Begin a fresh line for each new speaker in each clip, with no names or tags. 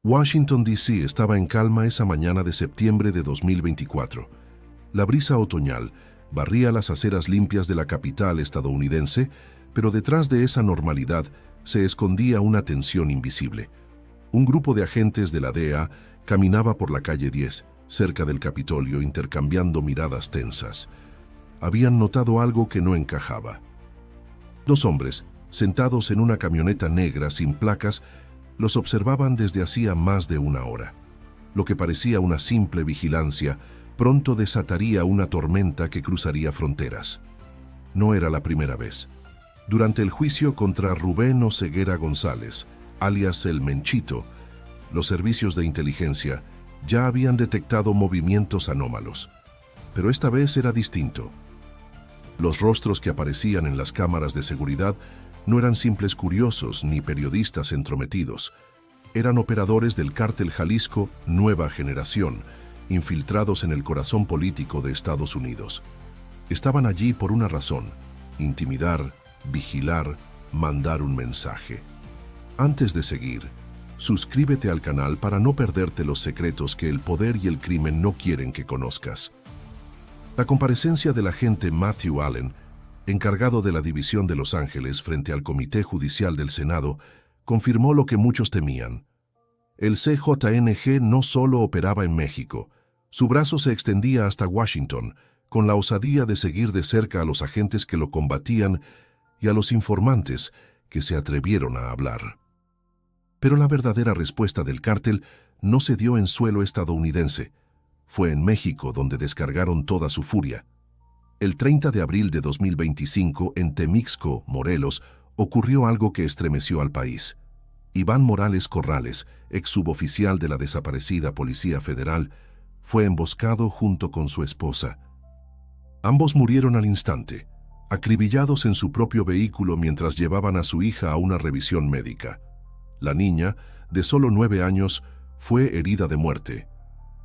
Washington, D.C. estaba en calma esa mañana de septiembre de 2024. La brisa otoñal barría las aceras limpias de la capital estadounidense, pero detrás de esa normalidad se escondía una tensión invisible. Un grupo de agentes de la DEA caminaba por la calle 10, cerca del Capitolio, intercambiando miradas tensas. Habían notado algo que no encajaba. Dos hombres, sentados en una camioneta negra sin placas, los observaban desde hacía más de una hora. Lo que parecía una simple vigilancia pronto desataría una tormenta que cruzaría fronteras. No era la primera vez. Durante el juicio contra Rubén Oseguera González, alias El Menchito, los servicios de inteligencia ya habían detectado movimientos anómalos. Pero esta vez era distinto. Los rostros que aparecían en las cámaras de seguridad no eran simples curiosos ni periodistas entrometidos. Eran operadores del cártel Jalisco Nueva Generación, infiltrados en el corazón político de Estados Unidos. Estaban allí por una razón: intimidar, vigilar, mandar un mensaje. Antes de seguir, suscríbete al canal para no perderte los secretos que el poder y el crimen no quieren que conozcas. La comparecencia del agente Matthew Allen, encargado de la División de Los Ángeles frente al Comité Judicial del Senado, confirmó lo que muchos temían. El CJNG no solo operaba en México, su brazo se extendía hasta Washington, con la osadía de seguir de cerca a los agentes que lo combatían y a los informantes que se atrevieron a hablar. Pero la verdadera respuesta del cártel no se dio en suelo estadounidense. Fue en México donde descargaron toda su furia. El 30 de abril de 2025, en Temixco, Morelos, ocurrió algo que estremeció al país. Iván Morales Corrales, ex suboficial de la desaparecida Policía Federal, fue emboscado junto con su esposa. Ambos murieron al instante, acribillados en su propio vehículo mientras llevaban a su hija a una revisión médica. La niña, de solo 9 años, fue herida de muerte.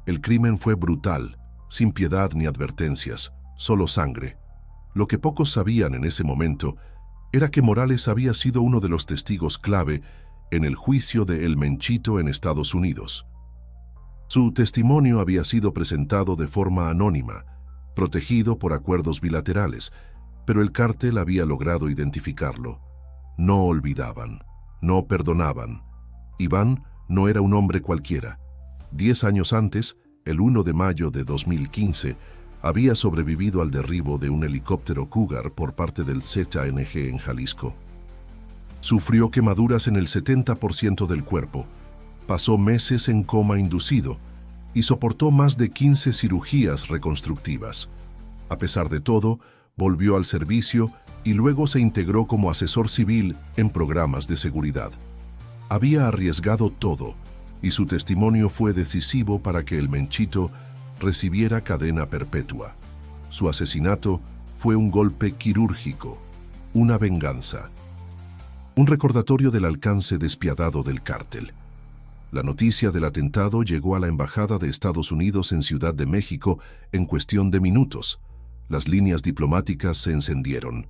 El crimen fue brutal, sin piedad ni advertencias, solo sangre. Lo que pocos sabían en ese momento era que Morales había sido uno de los testigos clave en el juicio de El Menchito en Estados Unidos. Su testimonio había sido presentado de forma anónima, protegido por acuerdos bilaterales, pero el cártel había logrado identificarlo. No olvidaban, no perdonaban. Iván no era un hombre cualquiera. 10 años antes, el 1 de mayo de 2015, había sobrevivido al derribo de un helicóptero Cougar por parte del CJNG en Jalisco. Sufrió quemaduras en el 70% del cuerpo, pasó meses en coma inducido y soportó más de 15 cirugías reconstructivas. A pesar de todo, volvió al servicio y luego se integró como asesor civil en programas de seguridad. Había arriesgado todo y su testimonio fue decisivo para que el Menchito recibiera cadena perpetua. Su asesinato fue un golpe quirúrgico, una venganza, un recordatorio del alcance despiadado del cártel. La noticia del atentado llegó a la Embajada de Estados Unidos en Ciudad de México en cuestión de minutos. Las líneas diplomáticas se encendieron.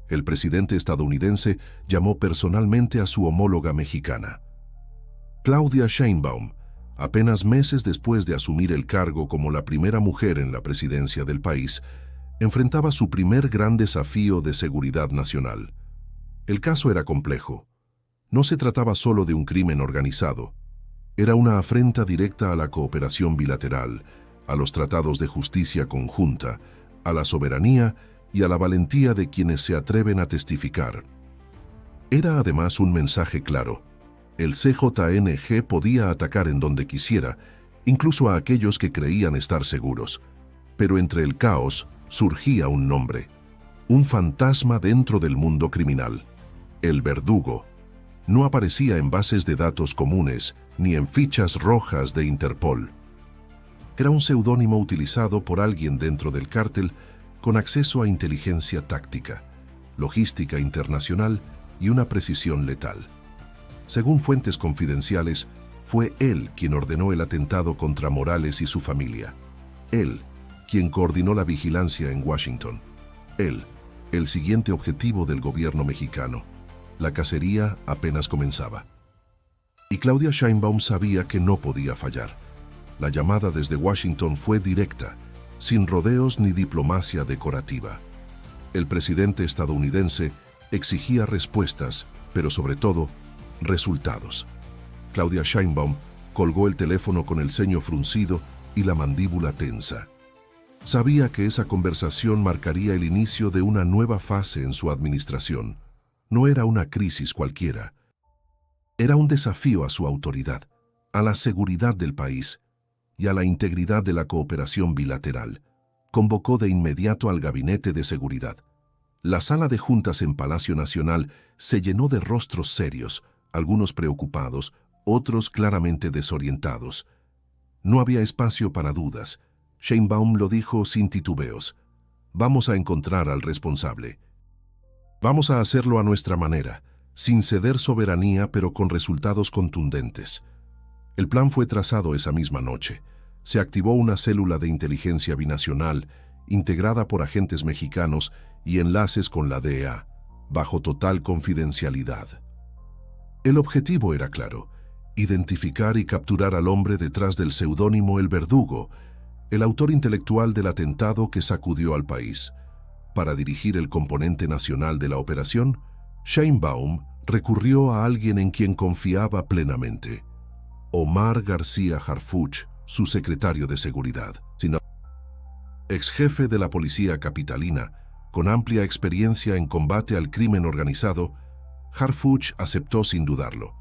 El presidente estadounidense llamó personalmente a su homóloga mexicana. Claudia Sheinbaum, apenas meses después de asumir el cargo como la primera mujer en la presidencia del país, enfrentaba su primer gran desafío de seguridad nacional. El caso era complejo. No se trataba solo de un crimen organizado. Era una afrenta directa a la cooperación bilateral, a los tratados de justicia conjunta, a la soberanía y a la valentía de quienes se atreven a testificar. Era además un mensaje claro. El CJNG podía atacar en donde quisiera, incluso a aquellos que creían estar seguros. Pero entre el caos surgía un nombre, un fantasma dentro del mundo criminal: el Verdugo. No aparecía en bases de datos comunes ni en fichas rojas de Interpol. Era un seudónimo utilizado por alguien dentro del cártel con acceso a inteligencia táctica, logística internacional y una precisión letal. Según fuentes confidenciales, fue él quien ordenó el atentado contra Morales y su familia. Él, quien coordinó la vigilancia en Washington. Él, el siguiente objetivo del gobierno mexicano. La cacería apenas comenzaba. Y Claudia Sheinbaum sabía que no podía fallar. La llamada desde Washington fue directa, sin rodeos ni diplomacia decorativa. El presidente estadounidense exigía respuestas, pero sobre todo, resultados. Claudia Sheinbaum colgó el teléfono con el ceño fruncido y la mandíbula tensa. Sabía que esa conversación marcaría el inicio de una nueva fase en su administración. No era una crisis cualquiera. Era un desafío a su autoridad, a la seguridad del país y a la integridad de la cooperación bilateral. Convocó de inmediato al Gabinete de Seguridad. La sala de juntas en Palacio Nacional se llenó de rostros serios, algunos preocupados, otros claramente desorientados. No había espacio para dudas. Sheinbaum lo dijo sin titubeos. Vamos a encontrar al responsable. Vamos a hacerlo a nuestra manera, sin ceder soberanía pero con resultados contundentes. El plan fue trazado esa misma noche. Se activó una célula de inteligencia binacional, integrada por agentes mexicanos y enlaces con la DEA, bajo total confidencialidad. El objetivo era claro: identificar y capturar al hombre detrás del seudónimo El Verdugo, el autor intelectual del atentado que sacudió al país. Para dirigir el componente nacional de la operación, Sheinbaum recurrió a alguien en quien confiaba plenamente: Omar García Harfuch, su secretario de Seguridad. Ex jefe de la policía capitalina, con amplia experiencia en combate al crimen organizado, Harfuch aceptó sin dudarlo,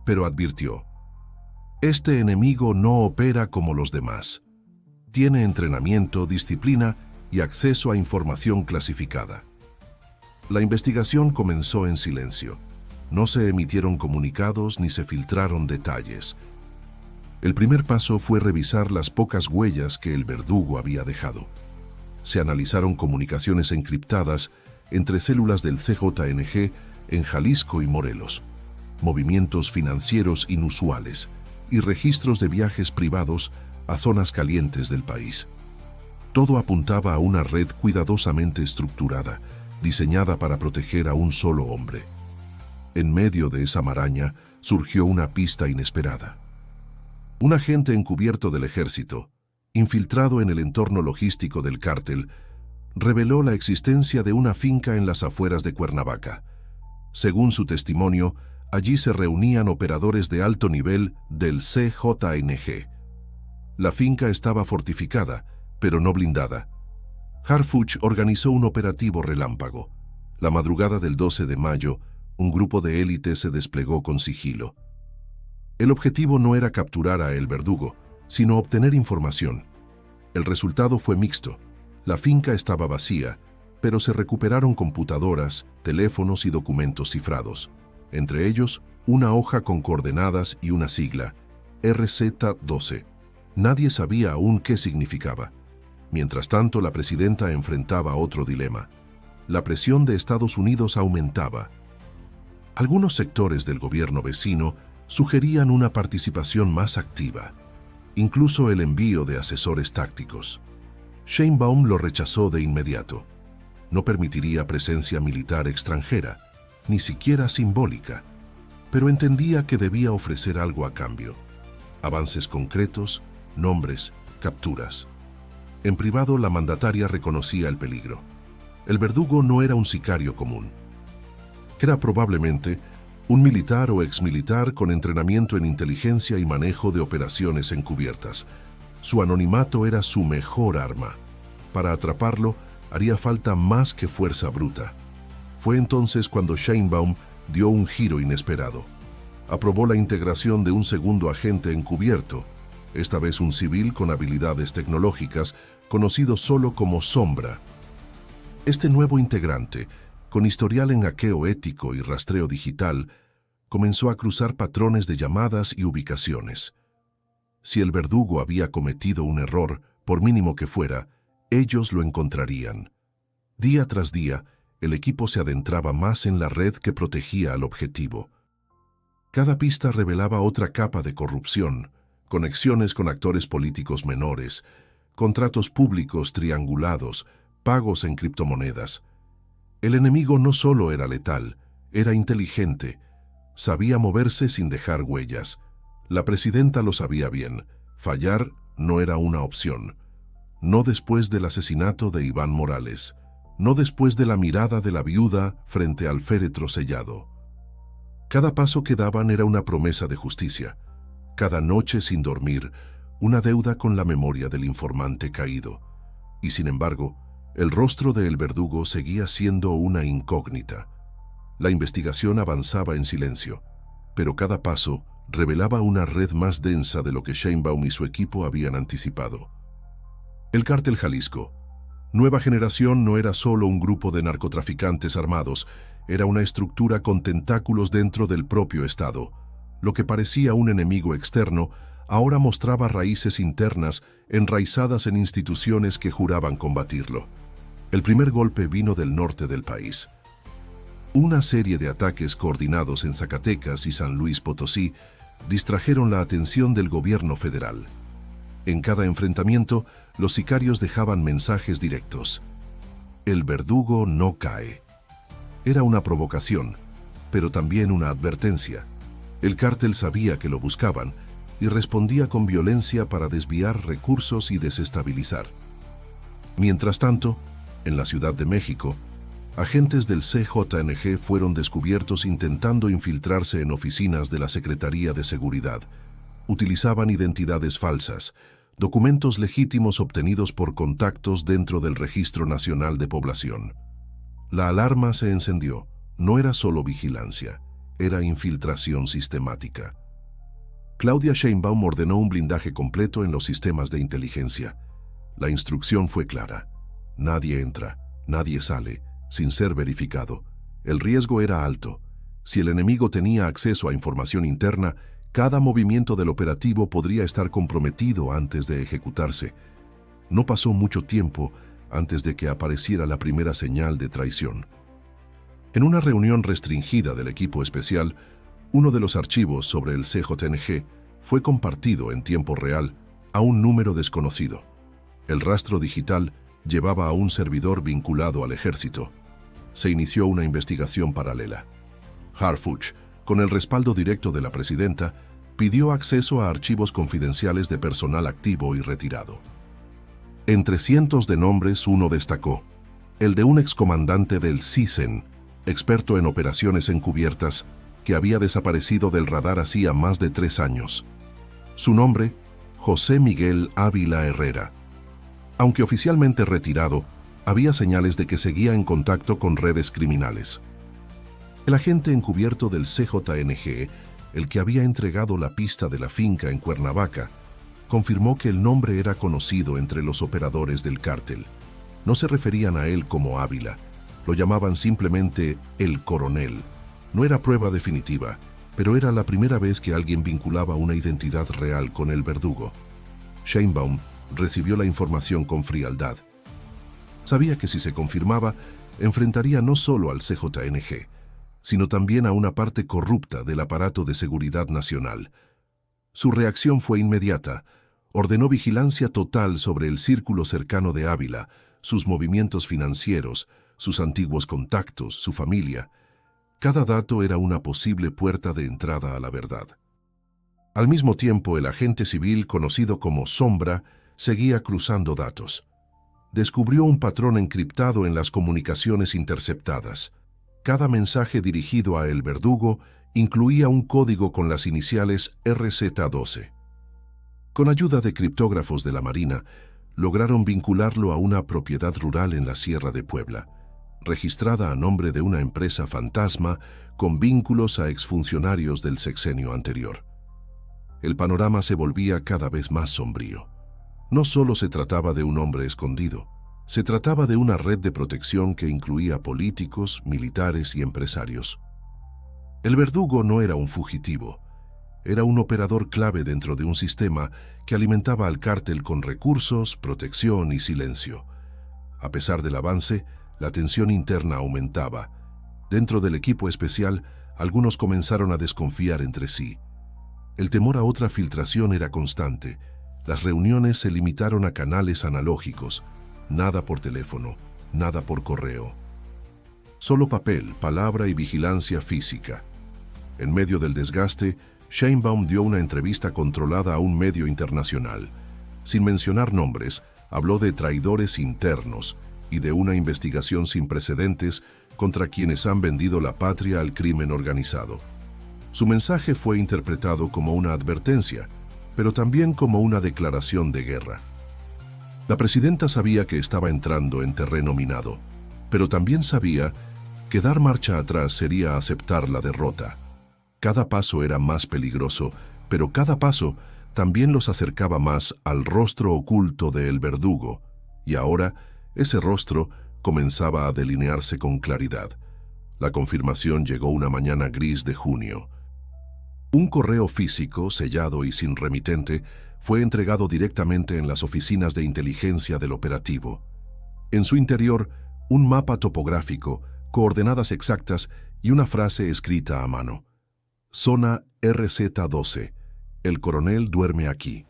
pero advirtió: este enemigo no opera como los demás. Tiene entrenamiento, disciplina y acceso a información clasificada. La investigación comenzó en silencio. No se emitieron comunicados ni se filtraron detalles. El primer paso fue revisar las pocas huellas que el Verdugo había dejado. Se analizaron comunicaciones encriptadas entre células del CJNG en Jalisco y Morelos, movimientos financieros inusuales y registros de viajes privados a zonas calientes del país. Todo apuntaba a una red cuidadosamente estructurada, diseñada para proteger a un solo hombre. En medio de esa maraña surgió una pista inesperada. Un agente encubierto del ejército, infiltrado en el entorno logístico del cártel, reveló la existencia de una finca en las afueras de Cuernavaca. Según su testimonio, allí se reunían operadores de alto nivel del CJNG. La finca estaba fortificada, pero no blindada. Harfuch organizó un operativo relámpago. La madrugada del 12 de mayo, un grupo de élite se desplegó con sigilo. El objetivo no era capturar a El Verdugo, sino obtener información. El resultado fue mixto. La finca estaba vacía, pero se recuperaron computadoras, teléfonos y documentos cifrados. Entre ellos, una hoja con coordenadas y una sigla, RZ-12. Nadie sabía aún qué significaba. Mientras tanto, la presidenta enfrentaba otro dilema. La presión de Estados Unidos aumentaba. Algunos sectores del gobierno vecino sugerían una participación más activa, incluso el envío de asesores tácticos. Sheinbaum lo rechazó de inmediato. No permitiría presencia militar extranjera, ni siquiera simbólica, pero entendía que debía ofrecer algo a cambio: avances concretos, nombres, capturas. En privado, la mandataria reconocía el peligro. El Verdugo no era un sicario común. Era probablemente un militar o exmilitar con entrenamiento en inteligencia y manejo de operaciones encubiertas. Su anonimato era su mejor arma. Para atraparlo, haría falta más que fuerza bruta. Fue entonces cuando Sheinbaum dio un giro inesperado. Aprobó la integración de un segundo agente encubierto, esta vez un civil con habilidades tecnológicas, conocido solo como Sombra. Este nuevo integrante, con historial en hackeo ético y rastreo digital, comenzó a cruzar patrones de llamadas y ubicaciones. Si el Verdugo había cometido un error, por mínimo que fuera, ellos lo encontrarían. Día tras día, el equipo se adentraba más en la red que protegía al objetivo. Cada pista revelaba otra capa de corrupción, conexiones con actores políticos menores, contratos públicos triangulados, pagos en criptomonedas. El enemigo no solo era letal, era inteligente. Sabía moverse sin dejar huellas. La presidenta lo sabía bien. Fallar no era una opción. No después del asesinato de Iván Morales. No después de la mirada de la viuda frente al féretro sellado. Cada paso que daban era una promesa de justicia. Cada noche sin dormir, una deuda con la memoria del informante caído. Y sin embargo, el rostro de El Verdugo seguía siendo una incógnita. La investigación avanzaba en silencio, pero cada paso revelaba una red más densa de lo que Sheinbaum y su equipo habían anticipado. El Cártel Jalisco. Nueva Generación no era solo un grupo de narcotraficantes armados, era una estructura con tentáculos dentro del propio Estado. Lo que parecía un enemigo externo, ahora mostraba raíces internas enraizadas en instituciones que juraban combatirlo. El primer golpe vino del norte del país. Una serie de ataques coordinados en Zacatecas y San Luis Potosí distrajeron la atención del gobierno federal. En cada enfrentamiento, los sicarios dejaban mensajes directos. El Verdugo no cae. Era una provocación, pero también una advertencia. El cártel sabía que lo buscaban y respondía con violencia para desviar recursos y desestabilizar. Mientras tanto, en la Ciudad de México, agentes del CJNG fueron descubiertos intentando infiltrarse en oficinas de la Secretaría de Seguridad. Utilizaban identidades falsas, documentos legítimos obtenidos por contactos dentro del Registro Nacional de Población. La alarma se encendió. No era solo vigilancia, era infiltración sistemática. Claudia Sheinbaum ordenó un blindaje completo en los sistemas de inteligencia. La instrucción fue clara. Nadie entra, nadie sale, sin ser verificado. El riesgo era alto. Si el enemigo tenía acceso a información interna, cada movimiento del operativo podría estar comprometido antes de ejecutarse. No pasó mucho tiempo antes de que apareciera la primera señal de traición. En una reunión restringida del equipo especial, uno de los archivos sobre el CJNG fue compartido en tiempo real a un número desconocido. El rastro digital llevaba a un servidor vinculado al ejército. Se inició una investigación paralela. Harfuch, con el respaldo directo de la presidenta, pidió acceso a archivos confidenciales de personal activo y retirado. Entre cientos de nombres, uno destacó, el de un excomandante del CISEN, experto en operaciones encubiertas, que había desaparecido del radar hacía más de 3 años. Su nombre, José Miguel Ávila Herrera. Aunque oficialmente retirado, había señales de que seguía en contacto con redes criminales. El agente encubierto del CJNG, el que había entregado la pista de la finca en Cuernavaca, confirmó que el nombre era conocido entre los operadores del cártel. No se referían a él como Ávila, lo llamaban simplemente el coronel. No era prueba definitiva, pero era la primera vez que alguien vinculaba una identidad real con el Verdugo. Sheinbaum recibió la información con frialdad. Sabía que si se confirmaba, enfrentaría no solo al CJNG, sino también a una parte corrupta del aparato de seguridad nacional. Su reacción fue inmediata. Ordenó vigilancia total sobre el círculo cercano de Ávila, sus movimientos financieros, sus antiguos contactos, su familia. Cada dato era una posible puerta de entrada a la verdad. Al mismo tiempo, el agente civil, conocido como Sombra, seguía cruzando datos. Descubrió un patrón encriptado en las comunicaciones interceptadas. Cada mensaje dirigido a El Verdugo incluía un código con las iniciales RZ12. Con ayuda de criptógrafos de la Marina, lograron vincularlo a una propiedad rural en la Sierra de Puebla, registrada a nombre de una empresa fantasma con vínculos a exfuncionarios del sexenio anterior. El panorama se volvía cada vez más sombrío. No solo se trataba de un hombre escondido, se trataba de una red de protección que incluía políticos, militares y empresarios. El Verdugo no era un fugitivo, era un operador clave dentro de un sistema que alimentaba al cártel con recursos, protección y silencio. A pesar del avance, la tensión interna aumentaba. Dentro del equipo especial, algunos comenzaron a desconfiar entre sí. El temor a otra filtración era constante. Las reuniones se limitaron a canales analógicos, nada por teléfono, nada por correo. Solo papel, palabra y vigilancia física. En medio del desgaste, Sheinbaum dio una entrevista controlada a un medio internacional. Sin mencionar nombres, habló de traidores internos y de una investigación sin precedentes contra quienes han vendido la patria al crimen organizado. Su mensaje fue interpretado como una advertencia, pero también como una declaración de guerra. La presidenta sabía que estaba entrando en terreno minado, pero también sabía que dar marcha atrás sería aceptar la derrota. Cada paso era más peligroso, pero cada paso también los acercaba más al rostro oculto de El Verdugo, y ahora ese rostro comenzaba a delinearse con claridad. La confirmación llegó una mañana gris de junio. Un correo físico, sellado y sin remitente, fue entregado directamente en las oficinas de inteligencia del operativo. En su interior, un mapa topográfico, coordenadas exactas y una frase escrita a mano. Zona RZ-12. El coronel duerme aquí.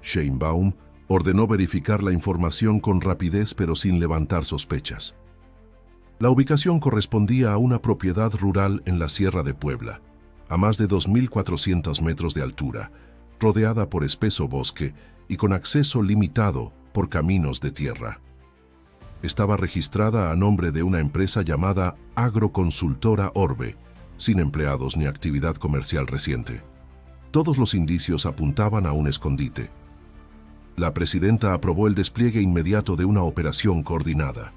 Sheinbaum ordenó verificar la información con rapidez pero sin levantar sospechas. La ubicación correspondía a una propiedad rural en la Sierra de Puebla, a más de 2.400 metros de altura, rodeada por espeso bosque y con acceso limitado por caminos de tierra. Estaba registrada a nombre de una empresa llamada Agroconsultora Orbe, sin empleados ni actividad comercial reciente. Todos los indicios apuntaban a un escondite. La presidenta aprobó el despliegue inmediato de una operación coordinada.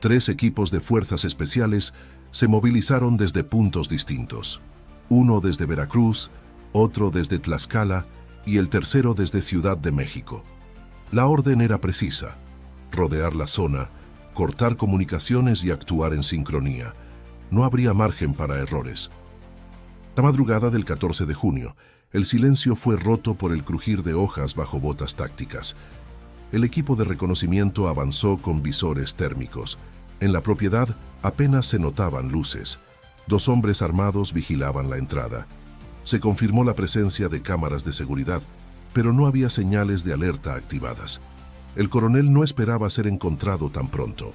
3 equipos de fuerzas especiales se movilizaron desde puntos distintos. Uno desde Veracruz, otro desde Tlaxcala y el tercero desde Ciudad de México. La orden era precisa: rodear la zona, cortar comunicaciones y actuar en sincronía. No habría margen para errores. La madrugada del 14 de junio, el silencio fue roto por el crujir de hojas bajo botas tácticas. El equipo de reconocimiento avanzó con visores térmicos. En la propiedad apenas se notaban luces. 2 hombres armados vigilaban la entrada. Se confirmó la presencia de cámaras de seguridad, pero no había señales de alerta activadas. El coronel no esperaba ser encontrado tan pronto.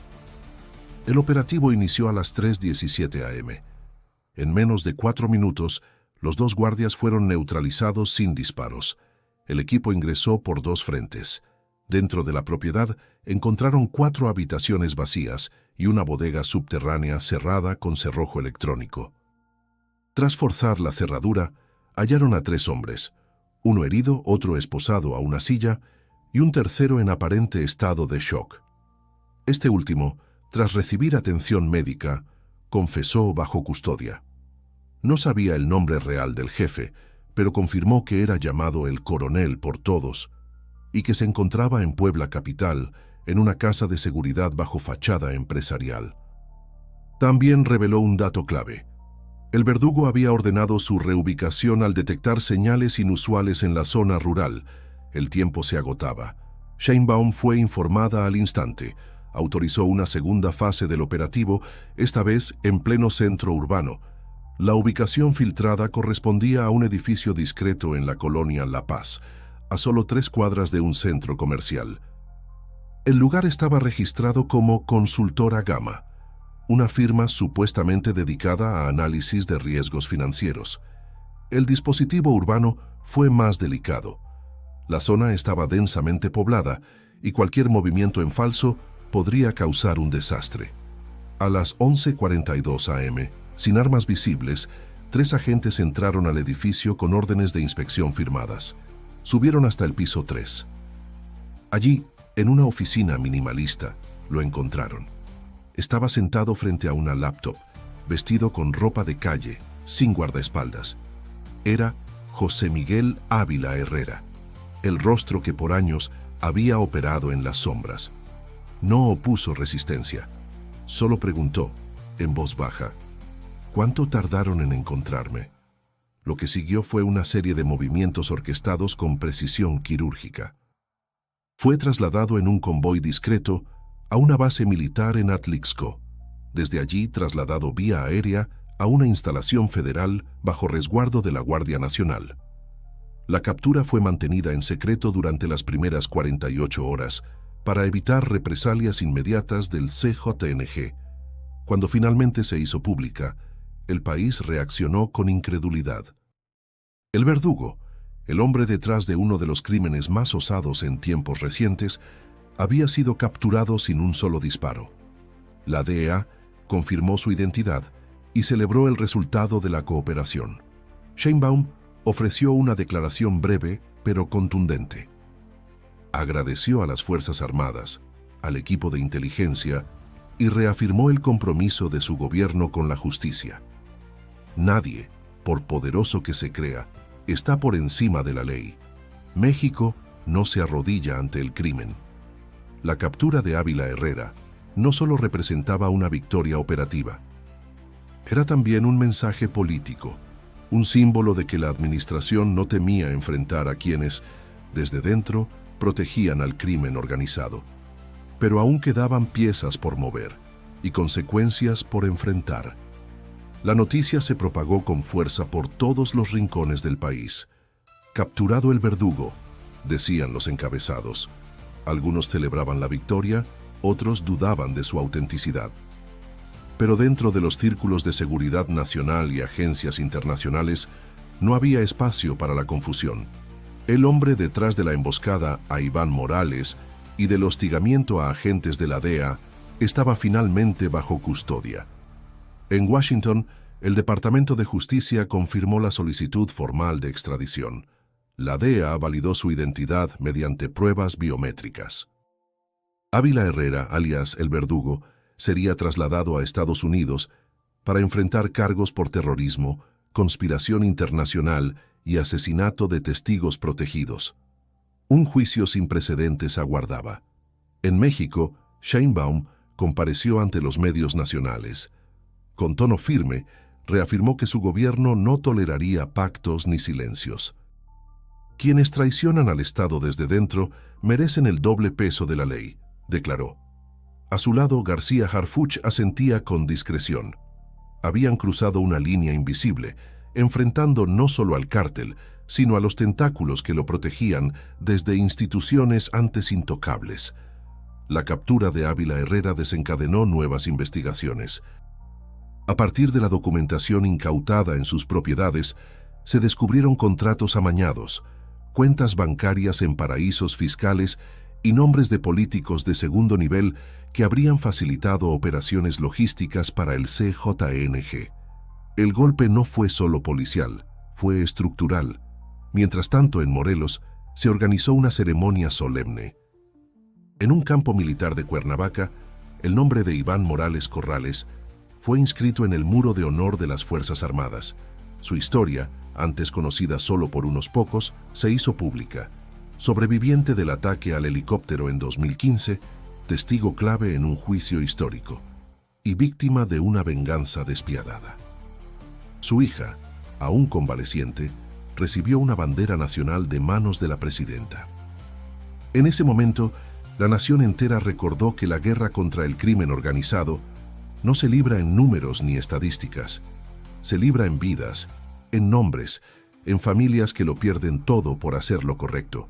El operativo inició a las 3:17 am. En menos de 4 minutos, los 2 guardias fueron neutralizados sin disparos. El equipo ingresó por 2 frentes. Dentro de la propiedad encontraron 4 habitaciones vacías y una bodega subterránea cerrada con cerrojo electrónico. Tras forzar la cerradura, hallaron a 3 hombres, uno herido, otro esposado a una silla y un tercero en aparente estado de shock. Este último, tras recibir atención médica, confesó bajo custodia. No sabía el nombre real del jefe, pero confirmó que era llamado el coronel por todos y que se encontraba en Puebla capital, en una casa de seguridad bajo fachada empresarial. También reveló un dato clave. El Verdugo había ordenado su reubicación al detectar señales inusuales en la zona rural. El tiempo se agotaba. Sheinbaum fue informada al instante. Autorizó una segunda fase del operativo, esta vez en pleno centro urbano. La ubicación filtrada correspondía a un edificio discreto en la colonia La Paz, a solo 3 cuadras de un centro comercial. El lugar estaba registrado como Consultora Gama, una firma supuestamente dedicada a análisis de riesgos financieros. El dispositivo urbano fue más delicado. La zona estaba densamente poblada y cualquier movimiento en falso podría causar un desastre. A las 11:42 am, sin armas visibles, 3 agentes entraron al edificio con órdenes de inspección firmadas. Subieron hasta el piso 3. Allí, en una oficina minimalista, lo encontraron. Estaba sentado frente a una laptop, vestido con ropa de calle, sin guardaespaldas. Era José Miguel Ávila Herrera, el rostro que por años había operado en las sombras. No opuso resistencia, solo preguntó, en voz baja, ¿cuánto tardaron en encontrarme? Lo que siguió fue una serie de movimientos orquestados con precisión quirúrgica. Fue trasladado en un convoy discreto a una base militar en Atlixco. Desde allí trasladado vía aérea a una instalación federal bajo resguardo de la Guardia Nacional. La captura fue mantenida en secreto durante las primeras 48 horas para evitar represalias inmediatas del CJNG. Cuando finalmente se hizo pública, el país reaccionó con incredulidad. El verdugo, el hombre detrás de uno de los crímenes más osados en tiempos recientes, había sido capturado sin un solo disparo. La DEA confirmó su identidad y celebró el resultado de la cooperación. Sheinbaum ofreció una declaración breve pero contundente. Agradeció a las Fuerzas Armadas, al equipo de inteligencia y reafirmó el compromiso de su gobierno con la justicia. Nadie, por poderoso que se crea, está por encima de la ley. México no se arrodilla ante el crimen. La captura de Ávila Herrera no solo representaba una victoria operativa, era también un mensaje político, un símbolo de que la administración no temía enfrentar a quienes, desde dentro, protegían al crimen organizado. Pero aún quedaban piezas por mover y consecuencias por enfrentar. La noticia se propagó con fuerza por todos los rincones del país. Capturado el verdugo, decían los encabezados. Algunos celebraban la victoria, otros dudaban de su autenticidad. Pero dentro de los círculos de seguridad nacional y agencias internacionales no había espacio para la confusión. El hombre detrás de la emboscada a Iván Morales y del hostigamiento a agentes de la DEA estaba finalmente bajo custodia. En Washington, el Departamento de Justicia confirmó la solicitud formal de extradición. La DEA validó su identidad mediante pruebas biométricas. Ávila Herrera, alias El Verdugo, sería trasladado a Estados Unidos para enfrentar cargos por terrorismo, conspiración internacional y asesinato de testigos protegidos. Un juicio sin precedentes aguardaba. En México, Sheinbaum compareció ante los medios nacionales. Con tono firme, reafirmó que su gobierno no toleraría pactos ni silencios. Quienes traicionan al Estado desde dentro merecen el doble peso de la ley, declaró. A su lado, García Harfuch asentía con discreción. Habían cruzado una línea invisible, enfrentando no solo al cártel, sino a los tentáculos que lo protegían desde instituciones antes intocables. La captura de Ávila Herrera desencadenó nuevas investigaciones. A partir de la documentación incautada en sus propiedades, se descubrieron contratos amañados, cuentas bancarias en paraísos fiscales y nombres de políticos de segundo nivel que habrían facilitado operaciones logísticas para el CJNG. El golpe no fue solo policial, fue estructural. Mientras tanto, en Morelos, se organizó una ceremonia solemne. En un campo militar de Cuernavaca, el nombre de Iván Morales Corrales fue inscrito en el Muro de Honor de las Fuerzas Armadas. Su historia, antes conocida solo por unos pocos, se hizo pública. Sobreviviente del ataque al helicóptero en 2015, testigo clave en un juicio histórico y víctima de una venganza despiadada. Su hija, aún convaleciente, recibió una bandera nacional de manos de la presidenta. En ese momento, la nación entera recordó que la guerra contra el crimen organizado no se libra en números ni estadísticas, se libra en vidas, en nombres, en familias que lo pierden todo por hacer lo correcto.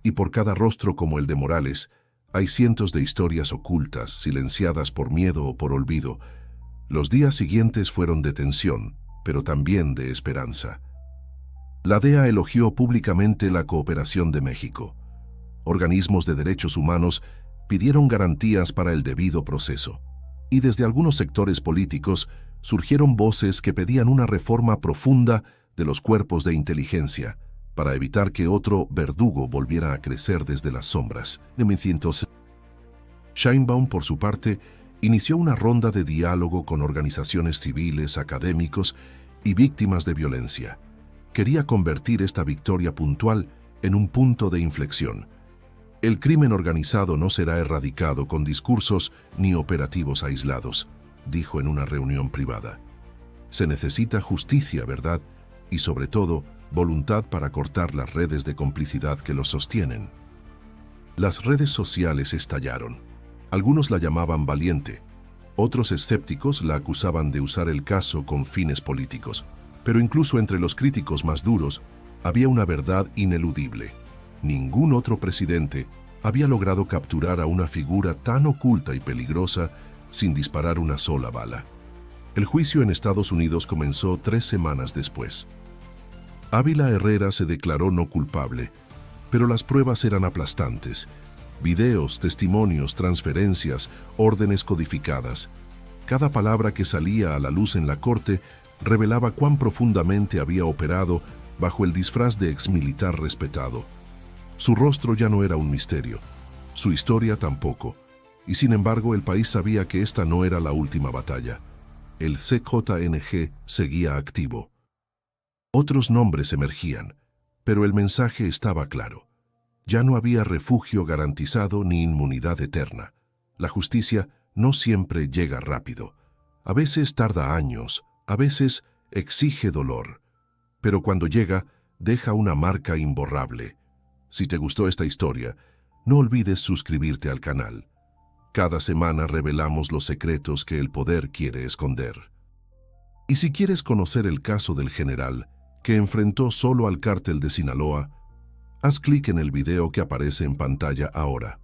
Y por cada rostro como el de Morales, hay cientos de historias ocultas, silenciadas por miedo o por olvido. Los días siguientes fueron de tensión, pero también de esperanza. La DEA elogió públicamente la cooperación de México. Organismos de derechos humanos pidieron garantías para el debido proceso. Y desde algunos sectores políticos surgieron voces que pedían una reforma profunda de los cuerpos de inteligencia para evitar que otro verdugo volviera a crecer desde las sombras. Sheinbaum, por su parte, inició una ronda de diálogo con organizaciones civiles, académicos y víctimas de violencia. Quería convertir esta victoria puntual en un punto de inflexión. El crimen organizado no será erradicado con discursos ni operativos aislados, dijo en una reunión privada. Se necesita justicia, ¿verdad? Y sobre todo, voluntad para cortar las redes de complicidad que los sostienen. Las redes sociales estallaron. Algunos la llamaban valiente. Otros escépticos la acusaban de usar el caso con fines políticos. Pero incluso entre los críticos más duros, había una verdad ineludible. Ningún otro presidente había logrado capturar a una figura tan oculta y peligrosa sin disparar una sola bala. El juicio en Estados Unidos comenzó 3 semanas después. Ávila Herrera se declaró no culpable, pero las pruebas eran aplastantes. Videos, testimonios, transferencias, órdenes codificadas. Cada palabra que salía a la luz en la corte revelaba cuán profundamente había operado bajo el disfraz de exmilitar respetado. Su rostro ya no era un misterio, su historia tampoco, y sin embargo el país sabía que esta no era la última batalla. El CJNG seguía activo. Otros nombres emergían, pero el mensaje estaba claro. Ya no había refugio garantizado ni inmunidad eterna. La justicia no siempre llega rápido. A veces tarda años, a veces exige dolor. Pero cuando llega, deja una marca imborrable. Si te gustó esta historia, no olvides suscribirte al canal. Cada semana revelamos los secretos que el poder quiere esconder. Y si quieres conocer el caso del general, que enfrentó solo al cártel de Sinaloa, haz clic en el video que aparece en pantalla ahora.